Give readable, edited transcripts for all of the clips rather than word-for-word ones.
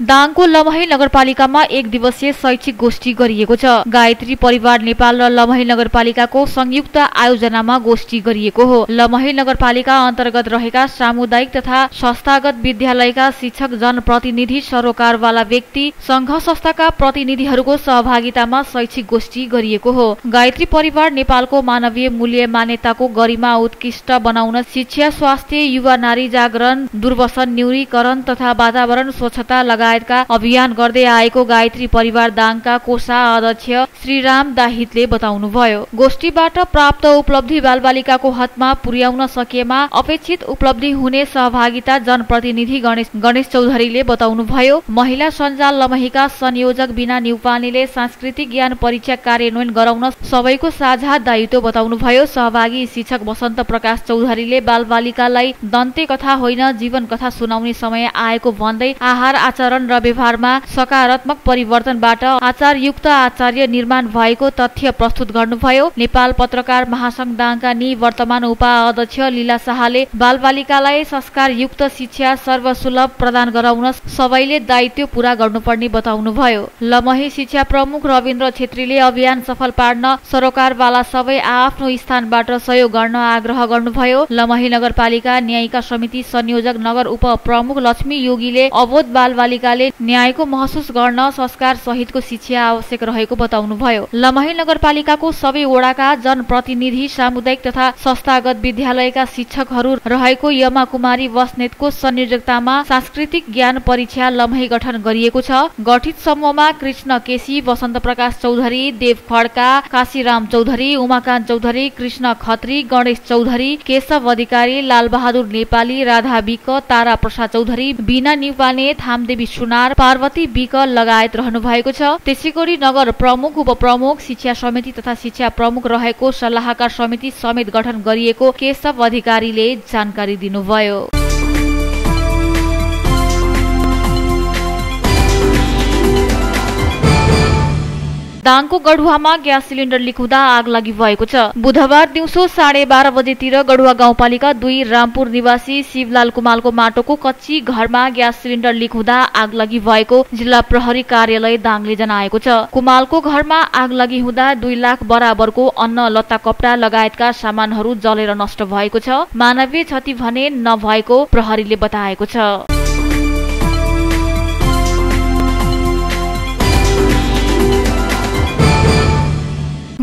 दाङको लमही नगरपालिकामा एक दिवसीय शैक्षिक गोष्ठी गरिएको छ। गायत्री परिवार नेपाल र लमही नगरपालिकाको संयुक्त आयोजनामा गोष्ठी गरिएको हो। लमही नगरपालिका अन्तर्गत रहेका सामुदायिक तथा संस्थागत विद्यालयका शिक्षक, जनप्रतिनिधि, सरोकारवाला व्यक्ति, संघ संस्थाका प्रतिनिधिहरूको सहभागितामा शैक्षिक गोष्ठी गरिएको हो। गायत्री परिवार नेपालको मानवीय मूल्य मान्यताको गरिमा उत्कृष्ट बनाउन शिक्षा, स्वास्थ्य, युवा नारी जागरण, दुर्व्यसन न्यूनीकरण तथा वातावरण स्वच्छता लगायतका अभियान गर्दै आएको गायत्री परिवार दाङका कोषा अध्यक्ष श्रीराम दाहितले बताउनुभयो। गोष्ठीबाट प्राप्त उपलब्धि बालबालिकाको हदमा पुर्याउन सकिएमा अपेक्षित उपलब्धि हुने सहभागिता जनप्रतिनिधि गणेश चौधरीले बताउनुभयो। महिला सञ्जाल लमहीका संयोजक बिना न्युपानेले सांस्कृतिक ज्ञान परीक्षा कार्यान्वयन गराउन सबैको साझा दायित्व बताउनुभयो। सहभागी शिक्षक वसन्त प्रकाश चौधरीले बालबालिकालाई दन्ते कथा होइन जीवन कथा सुनाउने समय आएको भन्दै आहार, आचरण र व्यवहारमा सकारात्मक परिवर्तनबाट आचारयुक्त आचार्य निर्माण भएको तथ्य प्रस्तुत गर्नुभयो। नेपाल पत्रकार महासंघ दाङका निवर्तमान उपाध्यक्ष लीला शाहले बालबालिकालाई संस्कारयुक्त शिक्षा सर्वसुलभ प्रदान गराउन सबैले दायित्व पूरा गर्नुपर्ने बताउनुभयो। लमही शिक्षा प्रमुख रविन्द्र छेत्रीले अभियान सफल पार्न सरोकारवाला सबै आफ्नो स्थानबाट सहयोग गर्न आग्रह गर्नुभयो। लमही नगरपालिका न्यायिका समिति संयोजक नगर उप प्रमुख लक्ष्मी योगीले अबोध बालबालिकाले न्यायको महसुस गर्न संस्कार सहितको शिक्षा आवश्यक रहेको बताउनुभयो। लमही नगरपालिकाको सबै वडाका जनप्रतिनिधि, सामुदायिक तथा संस्थागत विद्यालयका शिक्षकहरू रहेको यमा कुमारी बस्नेतको संयोजकतामा सांस्कृतिक ज्ञान परीक्षा लमही गठन गरिएको छ। गठित समूहमा कृष्ण केसी, वसन्त प्रकाश चौधरी, देव खड्का, काशीराम चौधरी, उमाकान्त चौधरी, कृष्ण खत्री, गणेश चौधरी, केशव अधिकारी, लालबहादुर नेपाली, राधा विक, तारा प्रसाद चौधरी, बिना न्युपाने, थामदेवी सुनार, पार्वती विक लगायत रहनु भएको छ। त्यसैगरी नगर प्रमुख, उपप्रमुख, शिक्षा समिति तथा शिक्षा प्रमुख रहेको सल्लाहकार समिति समेत गठन गरिएको केशव अधिकारीले जानकारी दिनुभयो। दाङको गढुवामा ग्यास सिलिन्डर लिक हुँदा आग लागि भएको छ। बुधबार दिउँसो 12:30 बजेतिर गढुवा गाउँपालिका 2 रामपुर निवासी शिवलाल कुमालको माटोको कच्ची घरमा ग्यास सिलिन्डर लिक हुँदा आग लागि भएको जिल्ला प्रहरी कार्यालय दाङले जनाएको छ। कुमालको घरमा आग लागि हुँदा 2 लाख बराबरको अन्न, लत्ता, कपडा लगायतका सामानहरू जलेर नष्ट भएको छ। मानवीय क्षति भने नभएको प्रहरीले बताएको छ।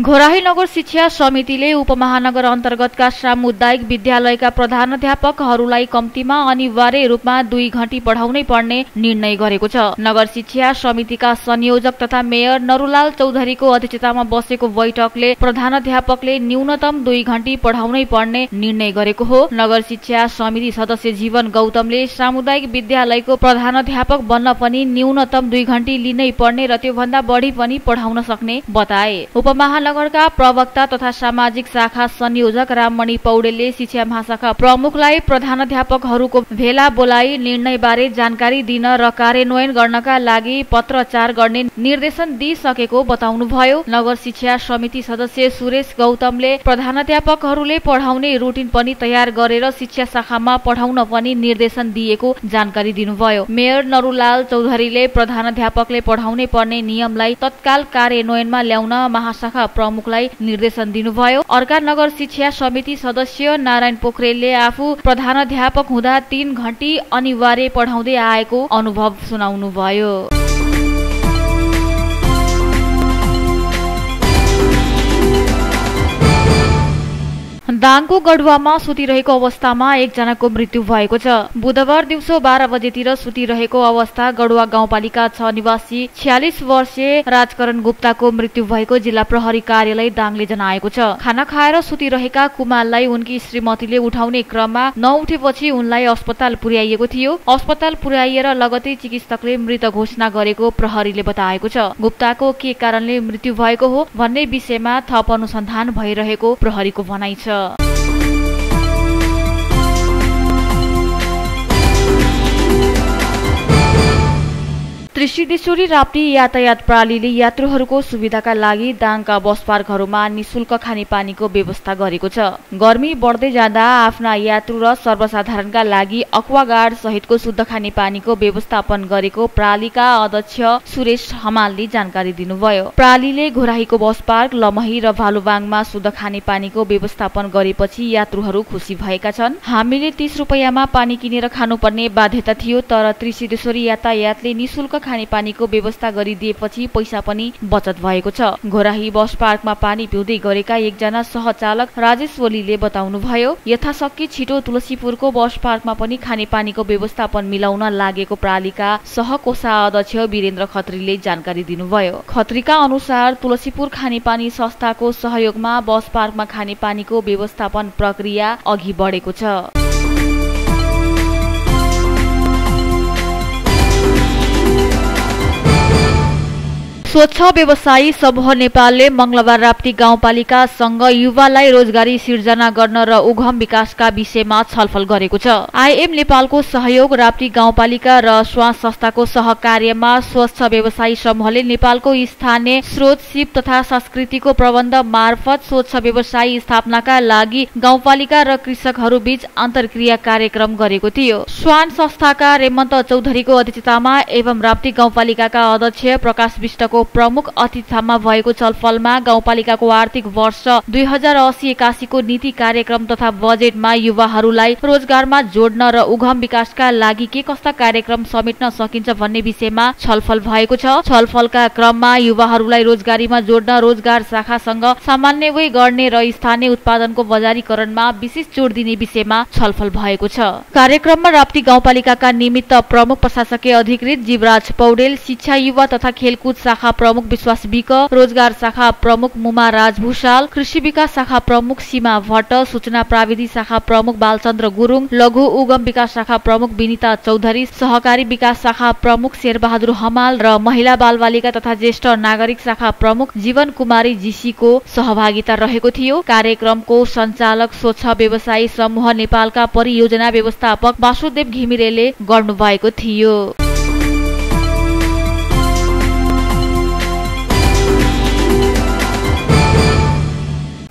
घोराही नगर शिक्षा समितिले उपमहानगर अन्तर्गतका सामुदायिक विद्यालयका प्रधानाध्यापकहरूलाई कम्तीमा अनिवार्य रूपमा 2 घण्टी पढाउनै पर्ने निर्णय गरेको छ। नगर शिक्षा समितिका संयोजक तथा मेयर नरुलाल चौधरीको अध्यक्षतामा बसेको बैठकले प्रधानाध्यापकले न्यूनतम 2 घण्टी पढाउनै पर्ने निर्णय गरेको हो। नगर शिक्षा समिति सदस्य जीवन गौतमले सामुदायिक विद्यालयको प्रधानाध्यापक बन्न पनि न्यूनतम 2 घण्टी लिनै पर्ने र त्योभन्दा बढी पनि पढाउन सक्ने बताए। उपमहानगरका प्रवक्ता तथा सामाजिक शाखा संयोजक राममणि पौडेलले शिक्षा महाशाखा प्रमुखलाई प्रधानाध्यापकहरूको भेला बोलाई निर्णयबारे जानकारी दिन र कार्यान्वयन गर्नका लागि पत्रचार गर्ने निर्देशन दिइसकेको बताउनुभयो। नगर शिक्षा समिति सदस्य सुरेश गौतमले प्रधानाध्यापकहरूले पढाउने रुटिन पनि तयार गरेर शिक्षा शाखामा पढाउन पनि निर्देशन दिएको जानकारी दिनुभयो। मेयर नरुलाल चौधरीले प्रधानाध्यापकले पढाउनै पर्ने नियमलाई तत्काल कार्यान्वयनमा ल्याउन महाशाखा प्रमुखलाई निर्देशन दिनुभयो। अर्का नगर शिक्षा समिति सदस्य नारायण पोखरेलले आफू प्रधानाध्यापक हुँदा 3 घण्टी अनिवार्य पढाउँदै आएको अनुभव सुनाउनुभयो। दाङको गढुवामा सुतिरहेको अवस्थामा 1 जनाको मृत्यु भएको छ। बुधबार दिउँसो 12 बजेतिर सुतिरहेको अवस्था गढुवा गाउँपालिका 6 निवासी 46 वर्षीय राजकरण गुप्ताको मृत्यु भएको जिल्ला प्रहरी कार्यालय दाङले जनाएको छ। खाना खाएर सुतिरहेका कुमाललाई उनकी श्रीमतीले उठाउने क्रममा नउठेपछि उनलाई अस्पताल पुर्याइएको थियो। अस्पताल पुर्याइएर लगतै चिकित्सकले मृत घोषणा गरेको प्रहरीले बताएको छ। गुप्ताको के कारणले मृत्यु भएको हो भन्ने विषयमा थप अनुसन्धान भइरहेको प्रहरीको भनाइ छ। त्रिसिद्धेश्वरी राप्ती यातायात प्रणालीले यात्रुहरूको सुविधाका लागि दाङका बस पार्कहरूमा निशुल्क खानेपानीको व्यवस्था गरेको छ। गर्मी बढ्दै जाँदा आफ्ना यात्रु र सर्वसाधारणका लागि एक्वागार्ड सहितको शुद्ध खानेपानीको व्यवस्थापन गरेको प्रणालीका अध्यक्ष सुरेश हमालले जानकारी दिनुभयो। प्रणालीले घोराहीको बस पार्क, लमही र भालुबाङमा शुद्ध खानेपानीको व्यवस्थापन गरेपछि यात्रुहरू खुसी भएका छन्। हामीले 30 रुपैयाँमा पानी किनेर खानुपर्ने बाध्यता थियो, तर त्रिसिद्धेश्वरी यातायातले निशुल्क खानेपानीको व्यवस्था गरिदिएपछि पैसा पनि बचत भएको छ। घोराही बस पार्कमा पानी पिउँदै गरेका एकजना सहचालक राजेश ओलीले बताउनुभयो, यथाशक्ति छिटो तुलसीपुरको बस पार्कमा पनि खानेपानीको व्यवस्थापन मिलाउन लागेको प्रणालीका सहकोषाध्यक्ष वीरेन्द्र खत्रीले जानकारी दिनुभयो। खत्रीका अनुसार तुलसीपुर खानेपानी संस्थाको सहयोगमा बस पार्कमा खानेपानीको व्यवस्थापन प्रक्रिया अघि बढेको छ। स्वच्छ व्यवसायी समूह नेपालले मंगलबार राप्ती गाउँपालिकासँग युवालाई रोजगारी सिर्जना गर्न र उद्यम विकासका विषयमा छलफल गरेको छ। आइएम नेपालको सहयोग, राप्ती गाउँपालिका र स्वास संस्थाको सहकार्यमा स्वच्छ व्यवसायी समूहले नेपालको स्थानीय स्रोत, सिप तथा संस्कृतिको प्रबन्ध मार्फत स्वच्छ व्यवसायी स्थापनाका लागि गाउँपालिका र कृषकहरू बीच अन्तर्क्रिया कार्यक्रम गरेको थियो। स्वान संस्थाका रेमन्त चौधरीको अध्यक्षतामा एवं राप्ती गाउँपालिकाका अध्यक्ष प्रकाश विष्टको प्रमुख अतिथिमा भएको छलफलमा गाउँपालिकाको आर्थिक वर्ष 2080-81 को नीति कार्यक्रम तथा बजेटमा युवाहरूलाई रोजगारमा जोड्न र उद्यम विकासका लागि के कस्ता कार्यक्रम समेट्न सकिन्छ भन्ने विषयमा छलफल भएको छ। छलफलका क्रममा युवाहरूलाई रोजगारीमा जोड्न, रोजगार शाखासँग समन्वय गर्ने र स्थानीय उत्पादनको बजारीकरणमा विशेष जोड दिने विषयमा छलफल भएको छ। कार्यक्रममा राप्ती गाउँपालिकाका निमित्त प्रमुख प्रशासकीय अधिकृत जीवराज पौडेल, शिक्षा, युवा तथा खेलकुद शाखा प्रमुख विश्वास विक, रोजगार शाखा प्रमुख मुमा राज भूषाल, कृषि विकास शाखा प्रमुख सीमा भट्ट, सूचना प्राविधि शाखा प्रमुख बालचन्द्र गुरुङ, लघु उगम विकास शाखा प्रमुख विनिता चौधरी, सहकारी विकास शाखा प्रमुख शेरबहादुर हमाल र महिला बालबालिका तथा ज्येष्ठ नागरिक शाखा प्रमुख जीवन कुमारी जीसीको सहभागिता रहेको थियो। कार्यक्रमको सञ्चालक स्वच्छ व्यवसायी समूह नेपालका परियोजना व्यवस्थापक वासुदेव घिमिरेले गर्नुभएको थियो।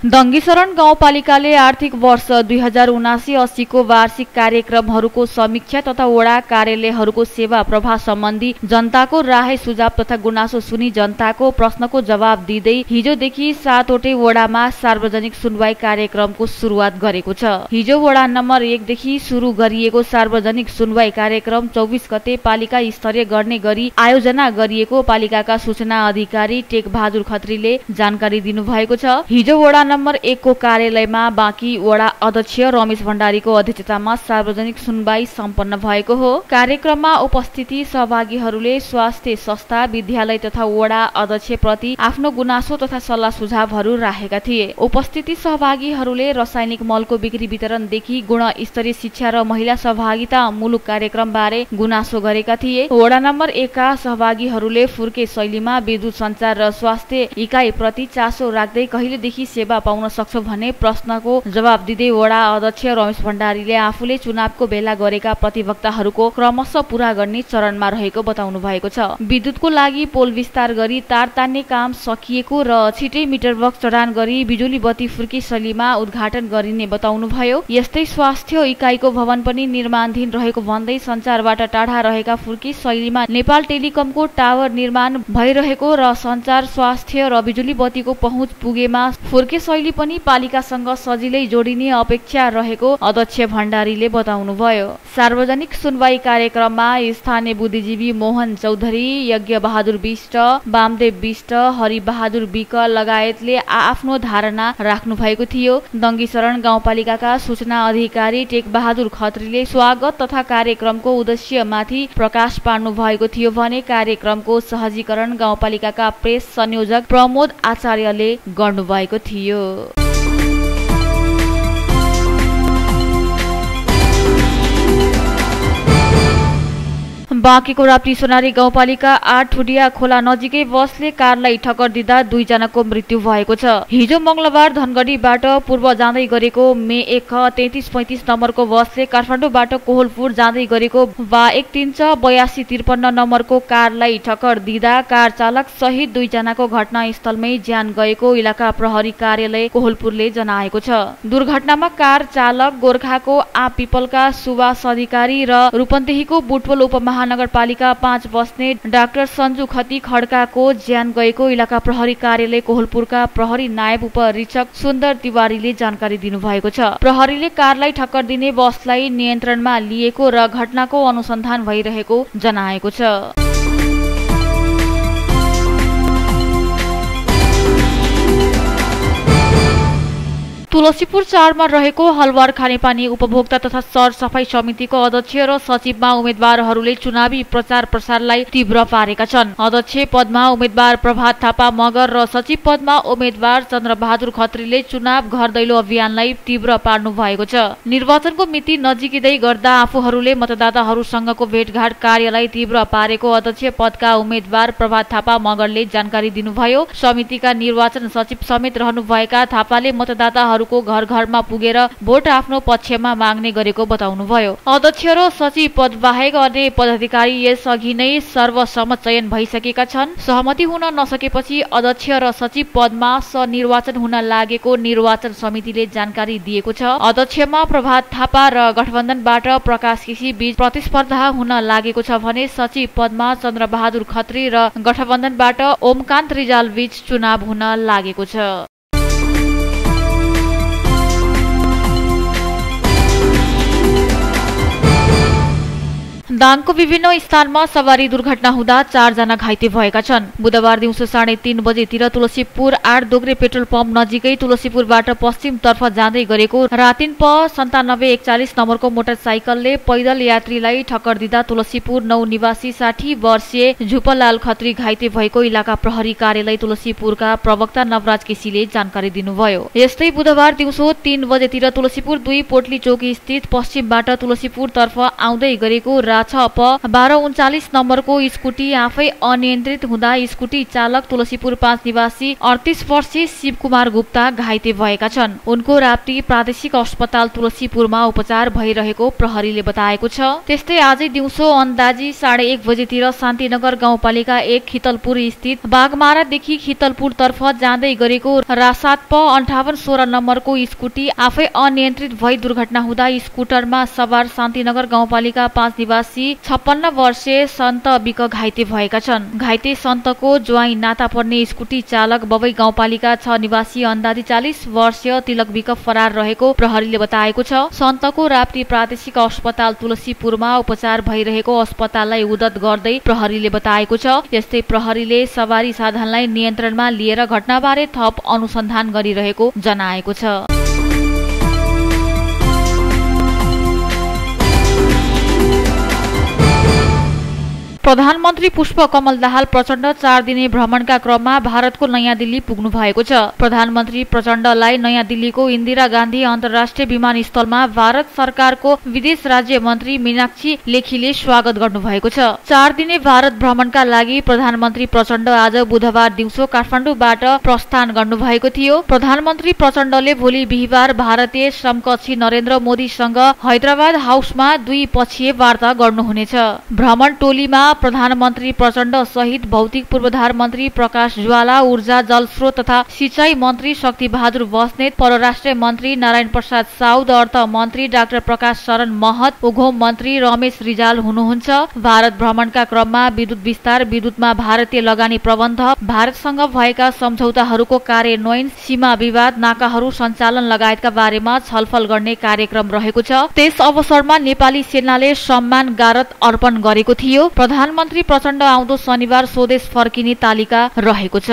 दङ्गीशरण गाउँपालिकाले आर्थिक वर्ष 2079-80 को वार्षिक कार्यक्रमहरूको समीक्षा तथा वडा कार्यालयहरूको सेवा प्रवाह सम्बन्धी जनताको राय सुझाव तथा गुनासो सुनी जनताको प्रश्नको जवाब दिँदै हिजोदेखि 7 वटै वडामा सार्वजनिक सुनवाई कार्यक्रमको सुरुवात गरेको छ। हिजो वडा नम्बर 1 देखि सुरु गरिएको सार्वजनिक सुनवाई कार्यक्रम 24 गते पालिका स्तरीय गर्ने गरी आयोजना गरिएको पालिकाका सूचना अधिकारी टेक बहादुर खत्रीले जानकारी दिनुभएको छ। हिजो वडा नम्बर 1 को कार्यालयमा बाँकी वडा अध्यक्ष रमेश भण्डारीको अध्यक्षतामा सार्वजनिक सुनवाई सम्पन्न भएको हो। कार्यक्रममा उपस्थिति सहभागीहरूले स्वास्थ्य संस्था, विद्यालय तथा वडा अध्यक्ष प्रति आफ्नो गुनासो तथा सल्लाह सुझावहरू राखेका थिए। उपस्थिति सहभागीहरूले रासायनिक मलको बिक्री वितरणदेखि गुणस्तरीय शिक्षा र महिला सहभागिता मूलक कार्यक्रम बारे गुनासो गरेका थिए। वडा नम्बर 1 का सहभागीहरूले फुर्के शैलीमा विद्युत सञ्चार र स्वास्थ्य इकाइ प्रति चासो राख्दै कहिलेदेखि सेवा पाउन सक्छौ भन्ने प्रश्नको जवाब दिँदै वडा अध्यक्ष रमेश भण्डारीले आफूले चुनावको बेला गरेका प्रतिबद्धताहरूको क्रमशः पूरा गर्ने चरणमा रहेको बताउनु भएको छ। विद्युतको लागि पोल विस्तार गरी तार तान्ने काम सकिएको र छिटै मिटर बक्स जडान गरी बिजुली बत्ती फुर्की शैलीमा उद्घाटन गरिने बताउनुभयो। यस्तै स्वास्थ्य इकाइको भवन पनि निर्माणाधीन रहेको भन्दै सञ्चारबाट टाढा रहेका फुर्की शैलीमा नेपाल टेलिकमको टावर निर्माण भइरहेको र सञ्चार, स्वास्थ्य र बिजुली बत्तीको पहुँच पुगेमा फुर्के शैली पनि पालिकासँग सजिलै जोडिने अपेक्षा रहेको अध्यक्ष भण्डारीले बताउनुभयो। सार्वजनिक सुनवाई कार्यक्रममा स्थानीय बुद्धिजीवी मोहन चौधरी, यज्ञ बहादुर विष्ट, वामदेव विष्ट, हरि बहादुर विक लगायतले आफ्नो धारणा राख्नु भएको थियो। दङ्गीशरण गाउँपालिकाका सूचना अधिकारी टेक बहादुर खत्रीले स्वागत तथा कार्यक्रमको उद्देश्यमाथि प्रकाश पार्नु भएको थियो भने कार्यक्रमको सहजीकरण गाउँपालिकाका प्रेस संयोजक प्रमोद आचार्यले गर्नुभएको थियो। बाँकेको राप्ती सोनारी गाउँपालिका 8 ठुडिया खोला नजिकै बसले कारलाई ठक्कर दिँदा 2 जनाको मृत्यु भएको छ। हिजो मंगलबार धनगढीबाट पूर्व जाँदै गरेको मे 1 3335 नम्बरको बसले काठमाडौँबाट कोहलपुर जाँदै गरेको वा 1368253 नम्बरको कारलाई ठक्कर दिँदा कार चालक सहित 2 जनाको घटनास्थलमै ज्यान गएको इलाका प्रहरी कार्यालय कोहलपुरले जनाएको छ। दुर्घटनामा कार चालक गोर्खाको आपिपलका सुवास अधिकारी र रूपन्देहीको बुटवल उपमहानगरपालिका 5 बस्ने डाक्टर सञ्जु खती खड्काको ज्यान गएको इलाका प्रहरी कार्यालय कोहलपुरका प्रहरी नायब उपरीक्षक सुन्दर तिवारीले जानकारी दिनुभएको छ। प्रहरीले कारलाई ठक्कर दिने बसलाई नियन्त्रणमा लिएको र घटनाको अनुसन्धान भइरहेको जनाएको छ। तुलसीपुर 4 मा रहेको हलवार खानेपानी उपभोक्ता तथा सरसफाई समितिको अध्यक्ष र सचिवमा उम्मेद्वारहरूले चुनावी प्रचार प्रसारलाई तीव्र पारेका छन्। अध्यक्ष पदमा उम्मेद्वार प्रभात थापा मगर र सचिव पदमा उम्मेद्वार चन्द्रबहादुर खत्रीले चुनाव घर दैलो अभियानलाई तीव्र पार्नु भएको छ। निर्वाचनको मिति नजिकै गर्दा आफूहरूले मतदाताहरूसँगको भेटघाट कार्यलाई तीव्र पारेको अध्यक्ष पदका उम्मेद्वार प्रभात थापा मगरले जानकारी दिनुभयो। समितिका निर्वाचन सचिव समेत रहनुभएका थापाले मतदाताहरू घर घरमा पुगेर भोट आफ्नो पक्षमा माग्ने गरेको बताउनुभयो। अध्यक्ष र सचिव पद बाहेक अन्य पदाधिकारी यसअघि नै सर्वसम्मत चयन भइसकेका छन्। सहमति हुन नसकेपछि अध्यक्ष र सचिव पदमा निर्वाचन हुन लागेको निर्वाचन समितिले जानकारी दिएको छ। अध्यक्षमा प्रभात थापा र गठबन्धनबाट प्रकाश केसी बीच प्रतिस्पर्धा हुन लागेको छ भने सचिव पदमा चन्द्रबहादुर खत्री र गठबन्धनबाट ओमकान्त रिजाल बीच चुनाव हुन लागेको छ। दाङको विभिन्न स्थानमा सवारी दुर्घटना हुँदा 4 जना घाइते भएका छन्। बुधबार दिउँसो 3:30 बजेतिर तुलसीपुर 8 दोग्रे पेट्रोल पम्प नजिकै तुलसीपुरबाट पश्चिमतर्फ जाँदै गरेको रातिन प 9741 नम्बरको मोटरसाइकलले पैदल यात्रीलाई ठक्कर दिँदा तुलसीपुर 9 निवासी 60 वर्षीय झुपलाल खत्री घाइते भएको इलाका प्रहरी कार्यालय तुलसीपुरका प्रवक्ता नवराज केसीले जानकारी दिनुभयो। यस्तै बुधबार दिउँसो 3 बजेतिर तुलसीपुर 2 पोटली चौकी स्थित पश्चिमबाट तुलसीपुरतर्फ आउँदै गरेको 1239 नम्बरको स्कुटी आफै अनियन्त्रित हुँदा स्कुटी चालक तुलसीपुर 5 निवासी 38 वर्षीय शिवकुमार गुप्ता घाइते भएका छन्। उनको राप्ती प्रादेशिक अस्पताल तुलसीपुरमा उपचार भइरहेको प्रहरीले बताएको छ। त्यस्तै आजै दिउँसो अन्दाजी 1:30 बजेतिर शान्तिनगर गाउँपालिका 1 खितलपुर स्थित बागमारादेखि खितलपुर तर्फ जाँदै गरेको रासात प 5816 नम्बरको स्कुटी आफै अनियन्त्रित भई दुर्घटना हुँदा स्कुटरमा सवार शान्तिनगर गाउँपालिका 5 निवासी 56 वर्षीय सन्त बिक घाइते भएका छन्। घाइते सन्तको ज्वाइँ नाता पर्ने स्कुटी चालक बबई गाउँपालिका 6 निवासी अन्दाजी 40 वर्षीय तिलक बिक फरार रहेको प्रहरीले बताएको छ। सन्तको राप्ती प्रादेशिक अस्पताल तुलसीपुरमा उपचार भइरहेको अस्पताललाई उद्धत गर्दै प्रहरीले बताएको छ। यस्तै प्रहरीले सवारी साधनलाई नियन्त्रणमा लिएर घटनाबारे थप अनुसन्धान गरिरहेको जनाएको छ। प्रधानमन्त्री पुष्पकमल दाहाल प्रचण्ड 4 दिने भ्रमणका क्रममा भारतको नयाँ दिल्ली पुग्नु भएको छ। प्रधानमन्त्री प्रचण्डलाई नयाँ दिल्लीको इन्दिरा गान्धी अन्तर्राष्ट्रिय विमानस्थलमा भारत सरकारको विदेश राज्य मन्त्री मीनाक्षी लेखीले स्वागत गर्नुभएको छ। 4 दिने भारत भ्रमणका लागि प्रधानमन्त्री प्रचण्ड आज बुधबार दिउँसो काठमाडौँबाट प्रस्थान गर्नुभएको थियो। प्रधानमन्त्री प्रचण्डले भोलि बिहिबार भारतीय श्रमकक्षी नरेन्द्र मोदीसँग हैदराबाद हाउसमा द्विपक्षीय वार्ता गर्नुहुनेछ। भ्रमण टोलीमा प्रधानमन्त्री प्रचण्ड सहित भौतिक पूर्वाधार मन्त्री प्रकाश ज्वाला, ऊर्जा जलस्रोत तथा सिंचाई मन्त्री शक्ति बहादुर बस्नेत, परराष्ट्र मन्त्री नारायण प्रसाद साउद, अर्थ मन्त्री डाक्टर प्रकाश शरण महत, उद्योग मन्त्री रमेश रिजाल हुनुहुन्छ। भारत भ्रमणका क्रममा विद्युत विस्तार, विद्युतमा भारतीय लगानी प्रबन्ध, भारतसँग भएका सम्झौताहरूको कार्यान्वयन, सीमा विवाद, नाकाहरू सञ्चालन लगायतका बारेमा छलफल गर्ने कार्यक्रम रहेको छ। त्यस अवसरमा नेपाली सेनाले सम्मान गारत अर्पण गरेको थियो। प्रधानमन्त्री प्रचण्ड आउँदो शनिबार स्वदेश फर्किने तालिका रहेको छ।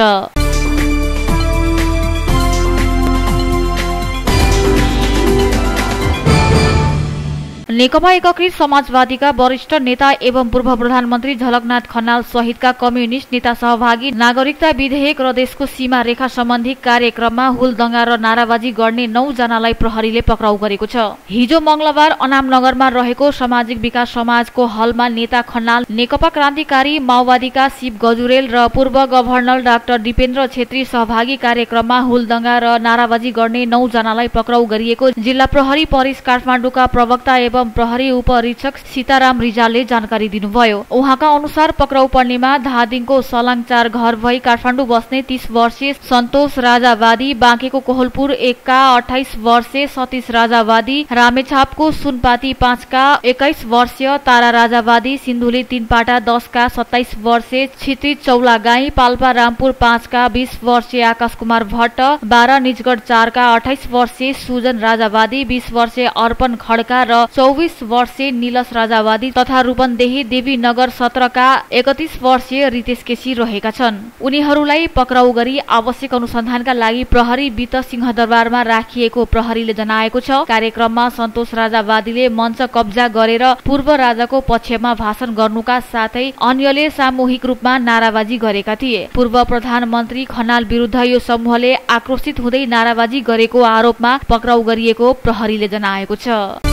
नेकपा एकीकृत समाजवादीका वरिष्ठ नेता एवं पूर्व प्रधानमन्त्री झलकनाथ खनाल सहितका कम्युनिस्ट नेता सहभागी नागरिकता विधेयक र देशको सीमा रेखा सम्बन्धी कार्यक्रममा हुलदंगा र नाराबाजी गर्ने 9 जनालाई प्रहरीले पक्राउ गरेको छ। हिजो मंगलबार अनामनगरमा रहेको सामाजिक विकास समाजको हलमा नेता खनाल, नेकपा क्रान्तिकारी माओवादीका शिव गजुरेल र पूर्व गभर्नर डाक्टर दिपेन्द्र छेत्री सहभागी कार्यक्रममा हुलदंगा र नाराबाजी गर्ने 9 जनालाई पक्राउ गरिएको जिल्ला प्रहरी परिस काठमाडौँका प्रवक्ता एवं प्रहरी उपरीक्षक सीताराम रिजालले जानकारी दिनुभयो। उहाँका अनुसार पक्राउ पर्नेमा धादिङको सलाङ 4 घर भई काठमाडौँ बस्ने 30 वर्षीय सन्तोष राजावादी, बाँकेको कोहलपुर 1 का 28 वर्षीय सतीश राजावादी, रामेछापको सुनपाती 5 का 21 वर्षीय तारा राजावादी, सिन्धुली 3 पाटा 10 का 27 वर्षीय क्षितिज चौलागाई, पाल्पा रामपुर 5 का 20 वर्षीय आकाश कुमार भट्ट, 12 निजगढ 4 का 28 वर्षीय सुजन राजावादी, 20 वर्षीय अर्पण खड्का र 24 वर्षीय निलस राजावादी तथा रूपन्देही देवीनगर 17 का 31 वर्षीय रितेश केसी रहेका छन्। उनीहरूलाई पक्राउ गरी आवश्यक अनुसन्धानका लागि प्रहरी वित्त सिंहदरबारमा राखिएको प्रहरीले जनाएको छ। कार्यक्रममा सन्तोष राजावादीले मञ्च कब्जा गरेर पूर्व राजाको पक्षमा भाषण गर्नुका साथै अन्यले सामूहिक रूपमा नाराबाजी गरेका थिए। पूर्व प्रधानमन्त्री खनाल विरुद्ध यो समूहले आक्रोशित हुँदै नाराबाजी गरेको आरोपमा पक्राउ गरिएको प्रहरीले जनाएको छ।